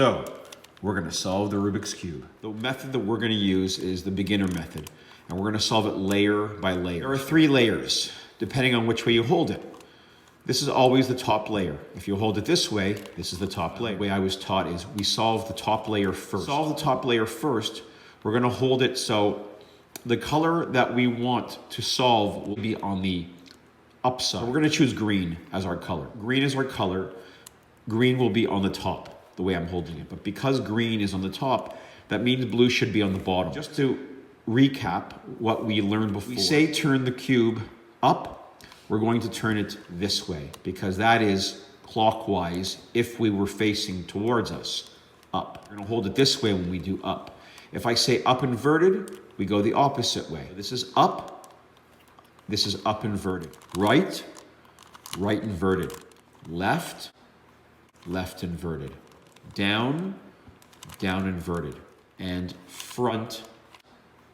So we're going to solve the Rubik's Cube. The method that we're going to use is the beginner method, and we're going to solve it layer by layer. There are 3 layers, depending on which way you hold it. This is always the top layer. If you hold it this way, this is the top layer. The way I was taught is we solve the top layer first. Solve the top layer first. We're going to hold it so the color that we want to solve will be on the upside. So we're going to choose green as our color. Green is our color. Green will be on the top, the way I'm holding it. But because green is on the top, that means blue should be on the bottom. Just to recap what we learned before. We say turn the cube up. We're going to turn it this way because that is clockwise if we were facing towards us, up. We're going to hold it this way when we do up. If I say up inverted, we go the opposite way. This is up. This is up inverted. Right, right inverted. Left, left inverted. Down, down inverted. And front,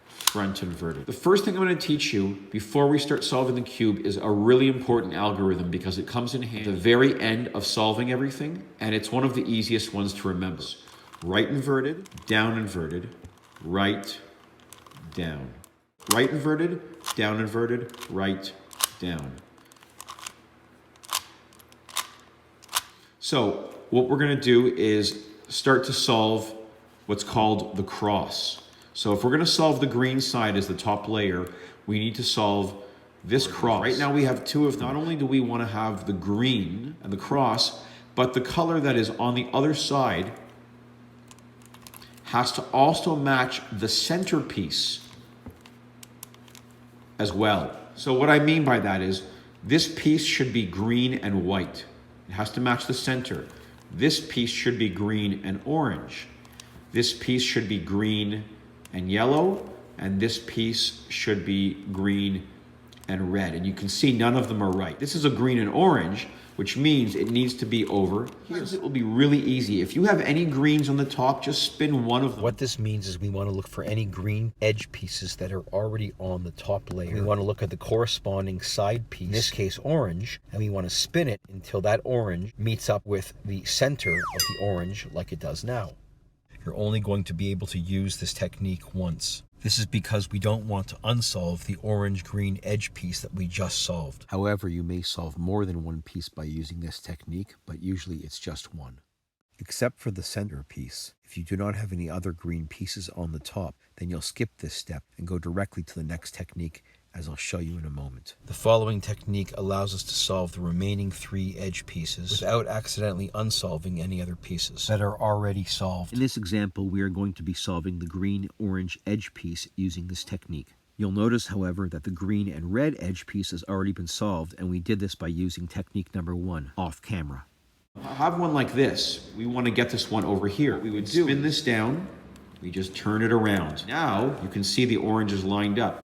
front inverted. The first thing I'm going to teach you before we start solving the cube is a really important algorithm because it comes in handy at the very end of solving everything, and it's one of the easiest ones to remember. Right inverted, down inverted, right, down. Right inverted, right, down. So what we're going to do is start to solve what's called the cross. So if we're going to solve the green side as the top layer, we need to solve this cross. Right now we have 2 of them. Not only do we want to have the green and the cross, but the color that is on the other side has to also match the centerpiece as well. So what I mean by that is this piece should be green and white. It has to match the center. This piece should be green and orange. This piece should be green and yellow, and this piece should be green and red. And you can see none of them are right. This is a green and orange, which means it needs to be over here. It will be really easy. If you have any greens on the top, just spin one of them. What this means is we want to look for any green edge pieces that are already on the top layer. We want to look at the corresponding side piece, in this case orange, and we want to spin it until that orange meets up with the center of the orange like it does now. You're only going to be able to use this technique once. This is because we don't want to unsolve the orange-green edge piece that we just solved. However, you may solve more than one piece by using this technique, but usually it's just one. Except for the center piece. If you do not have any other green pieces on the top, then you'll skip this step and go directly to the next technique, as I'll show you in a moment. The following technique allows us to solve the remaining 3 edge pieces without accidentally unsolving any other pieces that are already solved. In this example, we are going to be solving the green-orange edge piece using this technique. You'll notice, however, that the green and red edge piece has already been solved, and we did this by using technique number 1, off camera. I have one like this. We want to get this one over here. We would spin this down. We just turn it around. Now you can see the orange is lined up.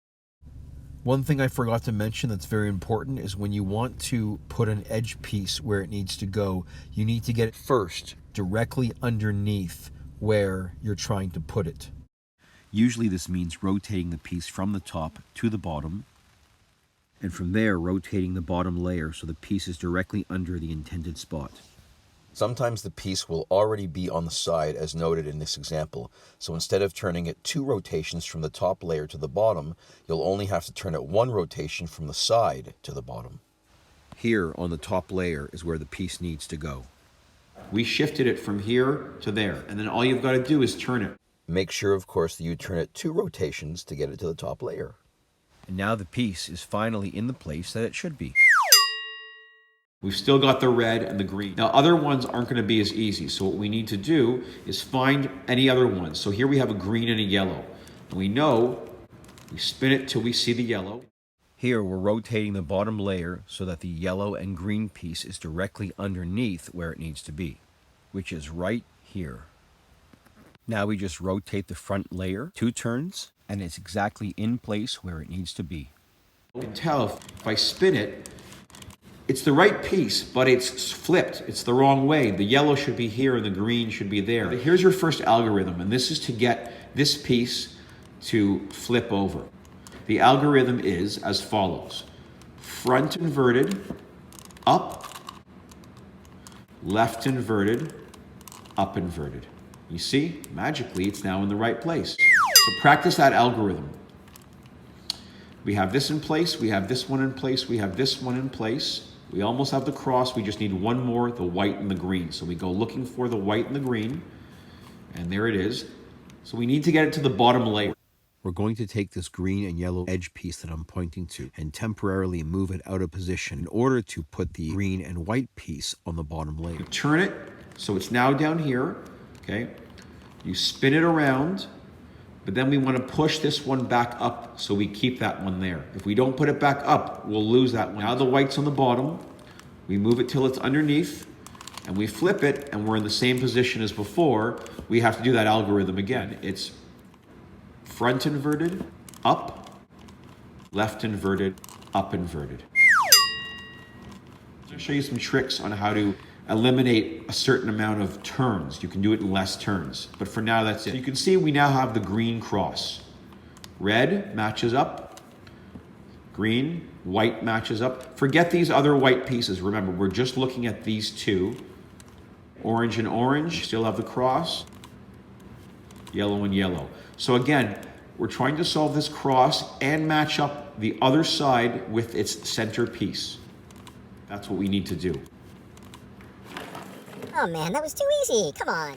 One thing I forgot to mention that's very important is when you want to put an edge piece where it needs to go, you need to get it first directly underneath where you're trying to put it. Usually this means rotating the piece from the top to the bottom, and from there rotating the bottom layer so the piece is directly under the intended spot. Sometimes the piece will already be on the side as noted in this example, so instead of turning it 2 rotations from the top layer to the bottom, you'll only have to turn it 1 rotation from the side to the bottom. Here on the top layer is where the piece needs to go. We shifted it from here to there, and then all you've got to do is turn it. Make sure, of course, that you turn it 2 rotations to get it to the top layer. And now the piece is finally in the place that it should be. We've still got the red and the green. Now, other ones aren't going to be as easy. So what we need to do is find any other ones. So here we have a green and a yellow. And we know we spin it till we see the yellow. Here we're rotating the bottom layer so that the yellow and green piece is directly underneath where it needs to be, which is right here. Now we just rotate the front layer 2 turns, and it's exactly in place where it needs to be. You can tell if I spin it, it's the right piece, but it's flipped. It's the wrong way. The yellow should be here and the green should be there. Here's your first algorithm, and this is to get this piece to flip over. The algorithm is as follows. Front inverted, up, left inverted, up inverted. You see, magically, it's now in the right place. So practice that algorithm. We have this in place, we have this one in place, we have this one in place. We almost have the cross, we just need one more, the white and the green. So we go looking for the white and the green, and there it is. So we need to get it to the bottom layer. We're going to take this green and yellow edge piece that I'm pointing to and temporarily move it out of position in order to put the green and white piece on the bottom layer. You turn it, so it's now down here, okay? You spin it around, but then we want to push this one back up so we keep that one there. If we don't put it back up, we'll lose that one. Now the white's on the bottom, we move it till it's underneath, and we flip it, and we're in the same position as before. We have to do that algorithm again. It's front inverted, up, left inverted, up inverted. I'll show you some tricks on how to eliminate a certain amount of turns. You can do it in less turns, but for now that's it. So you can see we now have the green cross. Red matches up, green, white matches up. Forget these other white pieces. Remember, we're just looking at these two. Orange and orange, still have the cross. Yellow and yellow. So again, we're trying to solve this cross and match up the other side with its center piece. That's what we need to do. Oh man, that was too easy. Come on.